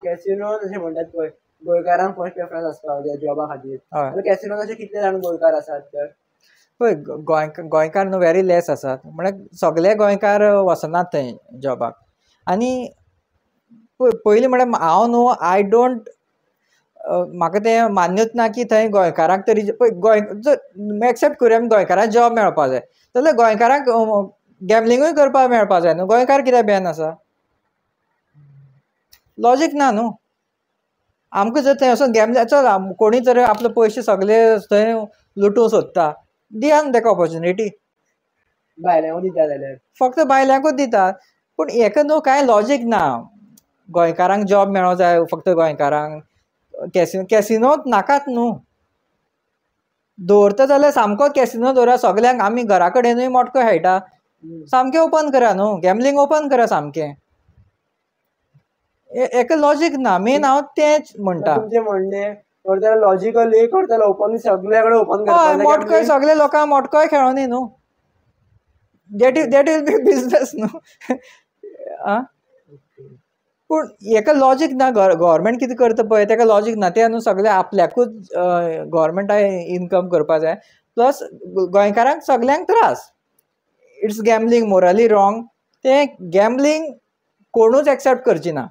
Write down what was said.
Casino जशें म्हणटात पळय गोंयकारांक फर्स्ट प्रेफरन्स आसता जॉबा खातीर. हय कॅसिनो अशे कितले जाण गोंयकार आसात तर? पळय गोंयकार न्हू वेरी लेस आसात, म्हळ्यार सगळे गोंयकार वचनात थंय जॉबाक. आनी पयलीं म्हळ्यार हांव न्हू आय डोंट म्हाका तें मान्यूच ना की थंय गोंयकाराक तरी पळय एक्सेप्ट करुया आमी गोंयकाराक जॉब मेळपा जाय जाल्यार गोंयकाराक गॅमलिंगूय करपाक मेळपा जाय न्हू. गोंयकार कित्याक बॅन आसा? लॉजीक ना न्हू. आमकां जर थंय वचोन गॅमलींग चल कोणी जर आपले पयशे सगळे थंय लुटूंक सोदता दिया न्हू ताका ऑपॉर्च्युनिटी. भायल्यांकूय दिता जाल्यार फक्त भायल्यांकूच दितात. पूण हेका न्हू कांय लॉजीक ना. गोंयकारांक जॉब मेळों जाय फक्त गोंयकारांक. कॅसिनोच नाकात न्हू. दवरता जाल्यार सामको कॅसिनो दवरा सगल्यांक. आमी घरा कडेनूय मटको खेळटा सामकें ओपन करा न्हू. गॅमलींग ओपन करा सामकें. हेका लॉजीक ना. मेन हांव तेंच म्हणटा. तुमचें म्हणणें करता लॉजिकली करता ओपन सगळे कडेन ओपन करपाक हय मोटकोय सगळे लोकांक मोटकोय खेळोनी न्हू. दॅट वील बी बिजनस न्हू. आं पूण हेका लॉजीक ना. गव्हर्मेंट कितें करता पळय तेका लॉजीक ना. ते न्हू सगळे आपल्याकूच गव्हर्मेंटाक इनकम करपा जाय. प्लस गोंयकारांक सगल्यांक त्रास. इट्स गॅमलींग मोरली रॉंग. तें गॅमलींग कोणूच एक्सेप्ट करची ना.